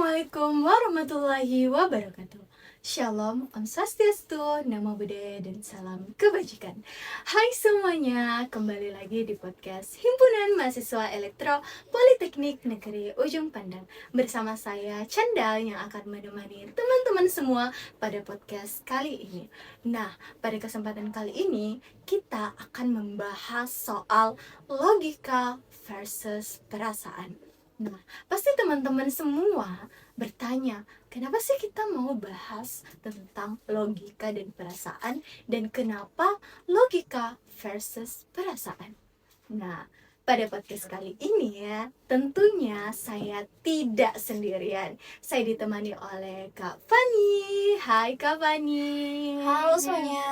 Assalamualaikum warahmatullahi wabarakatuh. Shalom, Om Swastiastu, Namo Buddhaya, dan salam kebajikan. Hai semuanya, kembali lagi di podcast Himpunan Mahasiswa Elektro Politeknik Negeri Ujung Pandang. Bersama saya, Chandal, yang akan menemani teman-teman semua pada podcast kali ini. Nah, pada kesempatan kali ini, kita akan membahas soal logika versus perasaan. Nah, pasti teman-teman semua bertanya, kenapa sih kita mau bahas tentang logika dan perasaan, dan kenapa logika versus perasaan? Nah, pada podcast kali ini ya, tentunya saya tidak sendirian. Saya ditemani oleh Kak Fani. Hai Kak Fani. Halo semuanya.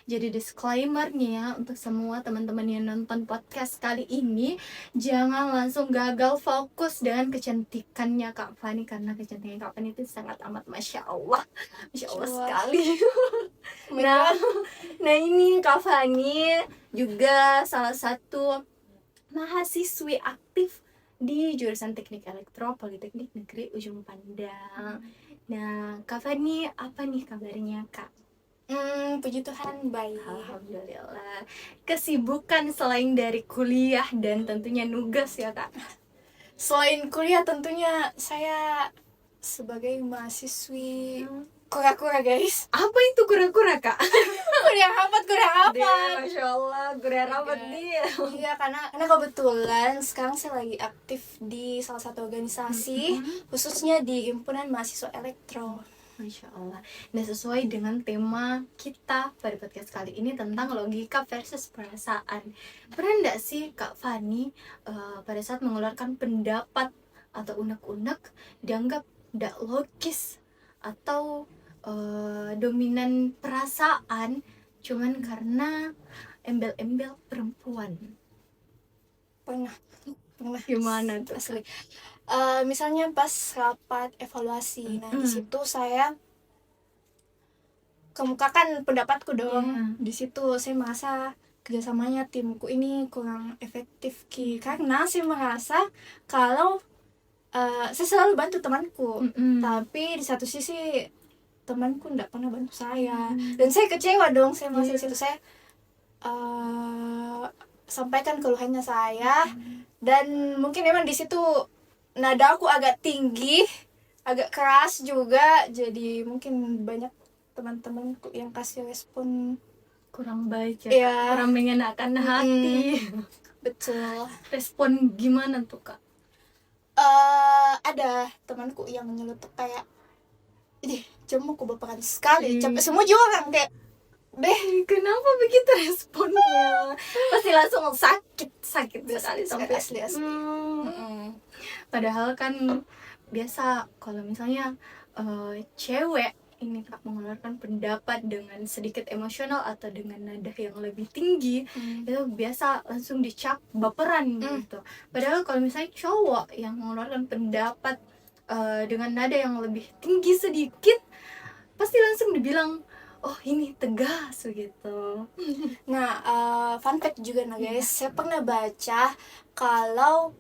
Jadi disclaimer nih ya, untuk semua teman-teman yang nonton podcast kali ini, jangan langsung gagal fokus dengan kecantikannya Kak Fani, karena kecantikan Kak Fani itu sangat amat Masya Allah sekali. Nah ini Kak Fani juga salah satu mahasiswi aktif di jurusan Teknik Elektro Politeknik Negeri Ujung Pandang. Nah Kak Fani, apa nih kabarnya Kak? Puji Tuhan baik. Alhamdulillah. Kesibukan selain dari kuliah dan tentunya nugas ya Kak? Selain kuliah tentunya saya sebagai mahasiswi kura-kura guys. Apa itu kura-kura Kak? Kuliah rapat. Masya Allah, kura rapat dia. Iya, karena kebetulan sekarang saya lagi aktif di salah satu organisasi, khususnya di Himpunan Mahasiswa Elektro. Masya Allah. Nah, sesuai dengan tema kita pada podcast kali ini tentang logika versus perasaan. Pernah nggak sih Kak Fani pada saat mengeluarkan pendapat atau unek-unek dianggap tidak logis atau dominan perasaan cuman karena embel-embel perempuan? Pernah. Gimana tuh? Asli. Misalnya pas rapat evaluasi, nah di situ saya kemukakan pendapatku dong. Di situ saya merasa kerjasamanya timku ini kurang efektif karena saya merasa kalau saya selalu bantu temanku, tapi di satu sisi temanku tidak pernah bantu saya, dan saya kecewa dong. Saya merasa di situ saya sampaikan keluhannya saya, dan mungkin memang di situ nada aku agak tinggi, agak keras juga, jadi mungkin banyak teman-temanku yang kasih respon kurang baik ya, kurang mengenakan hati. Betul. Respon gimana tuh Kak? Ada temanku yang nyeletuk kayak, ih kamu kok baperan sekali, capek semua juga orang kayak, kenapa begitu responnya? Pasti langsung sakit sekali sampai asli. Padahal kan biasa kalau misalnya cewek ini Kak mengeluarkan pendapat dengan sedikit emosional atau dengan nada yang lebih tinggi, itu biasa langsung dicap baperan gitu. Padahal kalau misalnya cowok yang mengeluarkan pendapat dengan nada yang lebih tinggi sedikit, pasti langsung dibilang, oh ini tegas gitu. Nah, fun fact juga guys, saya pernah baca kalau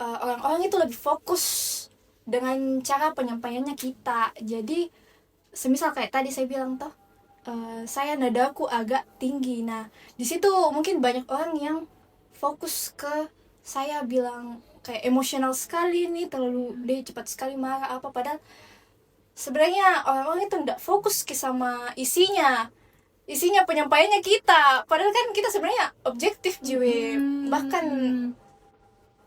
orang-orang itu lebih fokus dengan cara penyampaiannya kita. Jadi semisal kayak tadi saya bilang toh, saya nadaku agak tinggi. Nah, di situ mungkin banyak orang yang fokus ke saya bilang kayak emosional sekali nih, terlalu dia cepat sekali marah apa, padahal sebenarnya orang-orang itu tidak fokus sama isinya penyampaiannya kita, padahal kan kita sebenarnya objektif juga, bahkan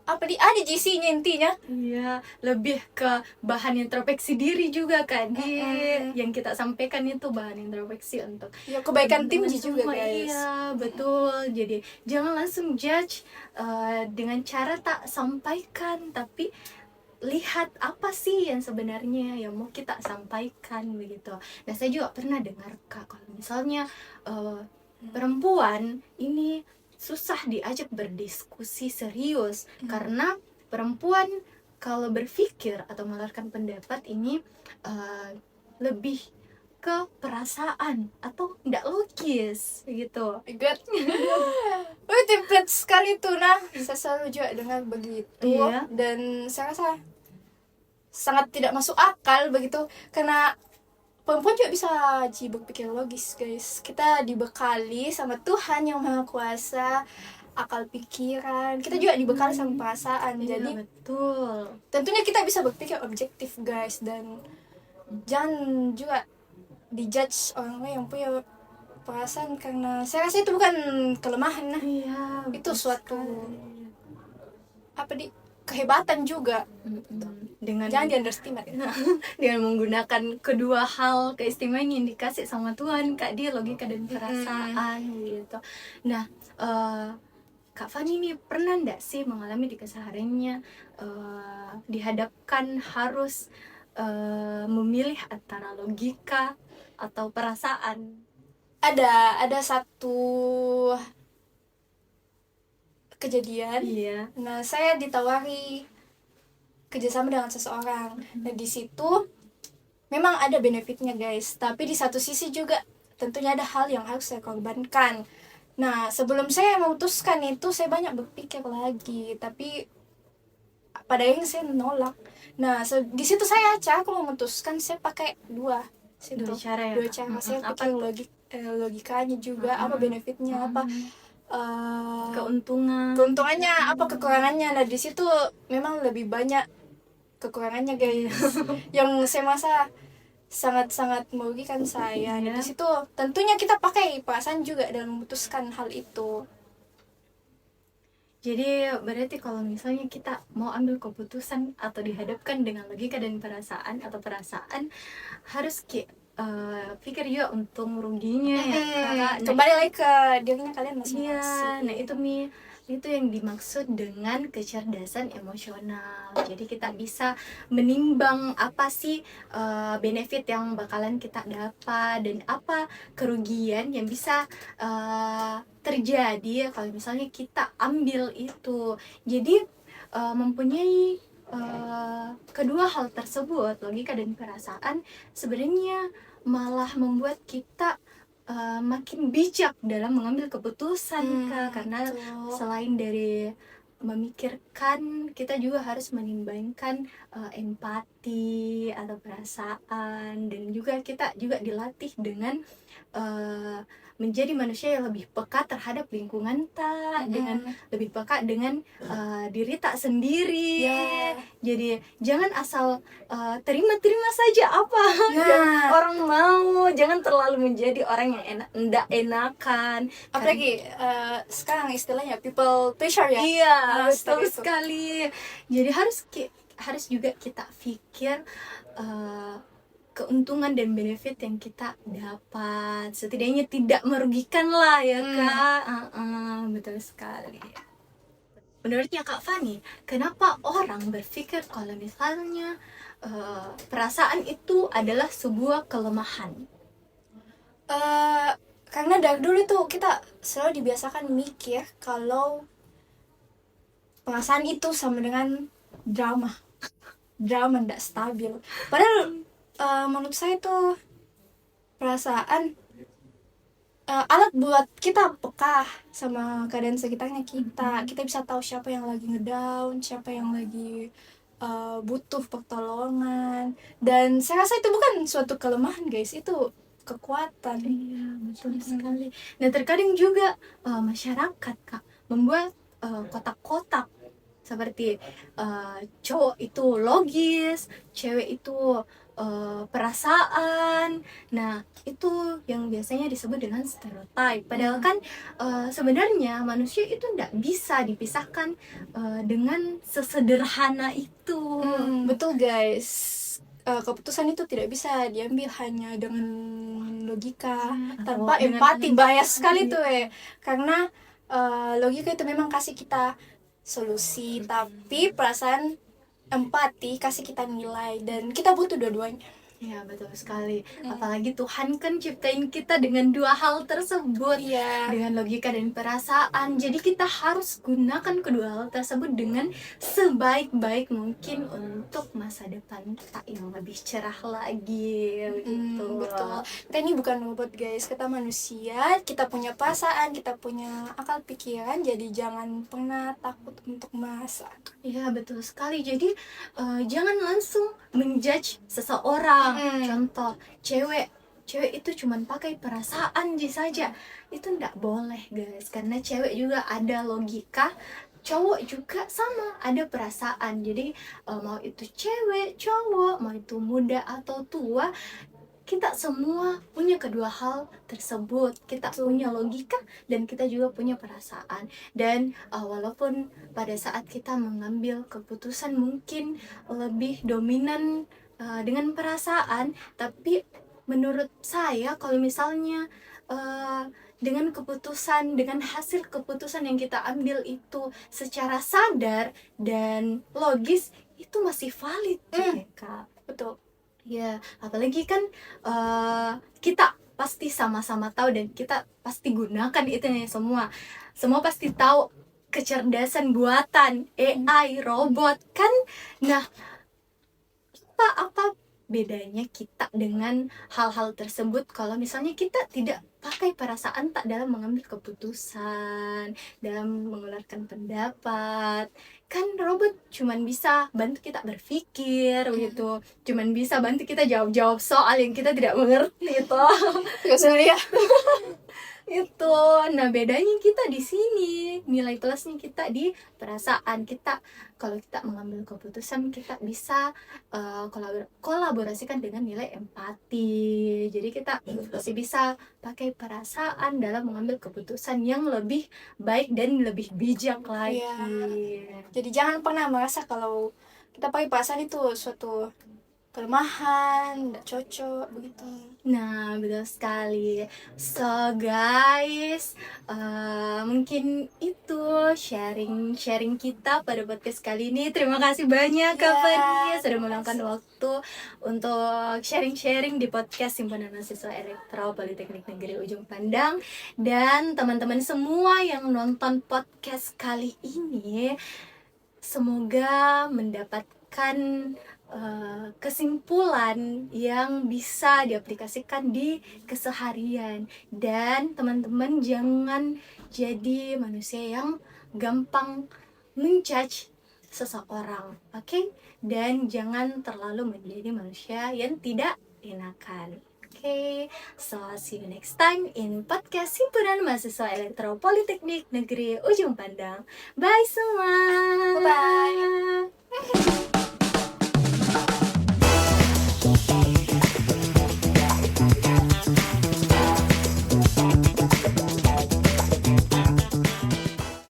apa ada isinya intinya. Iya, lebih ke bahan introspeksi diri juga kan, yang kita sampaikan itu bahan introspeksi untuk kebaikan tim juga guys. Iya betul, jadi jangan langsung judge dengan cara tak sampaikan, tapi lihat apa sih yang sebenarnya yang mau kita sampaikan begitu. Nah saya juga pernah dengar Kak, kalau misalnya perempuan ini susah diajak berdiskusi serius, karena perempuan kalau berpikir atau mengeluarkan pendapat ini lebih ke perasaan atau tidak logis gitu. Template sekali tuh. Nah, saya selalu juga dengar begitu. Dan saya rasa sangat tidak masuk akal begitu, karena perempuan juga bisa berpikir logis guys. Kita dibekali sama Tuhan yang Maha Kuasa akal pikiran, kita juga dibekali sama perasaan. Iya, Jadi betul. tentunya kita bisa berpikir objektif guys, dan jangan juga dijudge orang lain yang punya perasaan, karena saya rasa itu bukan kelemahan. Nah, Iya, itu betul suatu sekali. kehebatan juga. Dengan Jangan di underestimate. dengan menggunakan kedua hal keistimewaan yang dikasih sama Tuhan, Kak, di logika dan perasaan gitu. Nah, Kak Fani ini pernah nggak sih mengalami di kesehariannya dihadapkan harus memilih antara logika atau perasaan? Ada satu kejadian. Iya. Nah, saya ditawari kerjasama dengan seseorang. Nah, di situ memang ada benefitnya guys, tapi di satu sisi juga tentunya ada hal yang harus saya korbankan. Nah, sebelum saya memutuskan itu, saya banyak berpikir lagi, tapi pada akhirnya saya menolak. Nah, di situ saya aku memutuskan, saya pakai dua cara ya, dua Kak? cara. Saya pikir logikanya juga, apa benefitnya, apa keuntungannya, apa kekurangannya. Nah, di situ memang lebih banyak kekurangannya guys, yang saya masa sangat-sangat merugikan saya. Nah, di situ tentunya kita pakai perasaan juga dalam memutuskan hal itu. Jadi berarti kalau misalnya kita mau ambil keputusan atau dihadapkan dengan logika dan perasaan, atau perasaan, harus pikir juga untung ruginya ya, Kak. Kembali lagi ke dirinya kalian masing-masing. Iya, nah itu yang dimaksud dengan kecerdasan emosional. Jadi kita bisa menimbang apa sih benefit yang bakalan kita dapat dan apa kerugian yang bisa terjadi kalau misalnya kita ambil itu. Jadi mempunyai kedua hal tersebut, logika dan perasaan, sebenarnya malah membuat kita makin bijak dalam mengambil keputusan, Kak. Karena selain dari memikirkan, kita juga harus menimbangkan empati atau perasaan, dan juga kita juga dilatih dengan menjadi manusia yang lebih peka terhadap lingkungan tak, dengan lebih peka dengan diri tak sendiri. Jadi jangan asal terima saja apa yang orang mau, jangan terlalu menjadi orang yang enakan. Apalagi sekarang istilahnya people pleasure ya. Iya, betul sekali. Jadi harus juga kita pikir keuntungan dan benefit yang kita dapat, setidaknya tidak merugikan lah ya, Kak. Betul sekali. Menurutnya Kak Fani, kenapa orang berpikir kalau misalnya perasaan itu adalah sebuah kelemahan? Karena dari dulu tuh kita selalu dibiasakan mikir kalau perasaan itu sama dengan drama tidak stabil. Padahal menurut saya tuh perasaan alat buat kita peka sama keadaan sekitarnya kita. Kita bisa tahu siapa yang lagi ngedown, siapa yang lagi butuh pertolongan. Dan saya rasa itu bukan suatu kelemahan guys, itu kekuatan. Iya, betul sekali. Nah, terkadang juga masyarakat, Kak, membuat kotak-kotak seperti cowok itu logis, cewek itu perasaan. Nah, itu yang biasanya disebut dengan stereotype. Padahal kan sebenarnya manusia itu tidak bisa dipisahkan dengan sesederhana itu. Betul guys. Keputusan itu tidak bisa diambil hanya dengan logika, tanpa empati. Bias sekali tuh karena logika itu memang kasih kita solusi, tapi perasaan empati kasih kita nilai, dan kita butuh dua-duanya. Ya betul sekali. Apalagi Tuhan kan ciptain kita dengan dua hal tersebut, Iya. dengan logika dan perasaan. Jadi kita harus gunakan kedua hal tersebut dengan sebaik-baik mungkin untuk masa depan kita yang lebih cerah lagi. Begitu. Betul. Kita ini bukan robot guys, kita manusia, kita punya perasaan, kita punya akal pikiran, jadi jangan pernah takut untuk merasa. Ya betul sekali. Jadi jangan langsung menjudge seseorang. Contoh, cewek itu cuman pakai perasaan saja. Itu ndak boleh guys, karena cewek juga ada logika, cowok juga sama ada perasaan. Jadi mau itu cewek, cowok, mau itu muda atau tua, kita semua punya kedua hal tersebut. Kita punya logika dan kita juga punya perasaan. Dan walaupun pada saat kita mengambil keputusan mungkin lebih dominan dengan perasaan, tapi menurut saya kalau misalnya dengan hasil keputusan yang kita ambil itu secara sadar dan logis, itu masih valid ya Kak. Betul. Ya, apalagi kan kita pasti sama-sama tahu dan kita pasti gunakan itu nih semua. Semua pasti tahu kecerdasan buatan AI, robot kan. Nah, apa bedanya kita dengan hal-hal tersebut kalau misalnya kita tidak pakai perasaan tak dalam mengambil keputusan, dalam mengeluarkan pendapat. Kan robot cuman bisa bantu kita berpikir gitu, cuman bisa bantu kita jawab-jawab soal yang kita tidak mengerti itu. Ya, Itu. Nah, bedanya kita di sini, nilai plusnya kita di perasaan kita. Kalau kita mengambil keputusan, kita bisa kolaborasikan dengan nilai empati. Jadi kita masih bisa pakai perasaan dalam mengambil keputusan yang lebih baik dan lebih bijak lagi. Jadi jangan pernah merasa kalau kita pakai perasaan itu suatu kelemahan, tidak cocok begitu. Nah, betul sekali. So guys, mungkin itu sharing kita pada podcast kali ini. Terima kasih banyak Kak Fania sudah meluangkan waktu untuk sharing di podcast Himpunan Mahasiswa Elektro Politeknik Negeri Ujung Pandang. Dan teman-teman semua yang nonton podcast kali ini, semoga mendapatkan kesimpulan yang bisa diaplikasikan di keseharian. Dan teman-teman jangan jadi manusia yang gampang menjudge seseorang, oke? Dan jangan terlalu menjadi manusia yang tidak enakan. Oke, so see you next time in podcast Himpunan Mahasiswa Elektro Politeknik Negeri Ujung Pandang. Bye semua. Bye.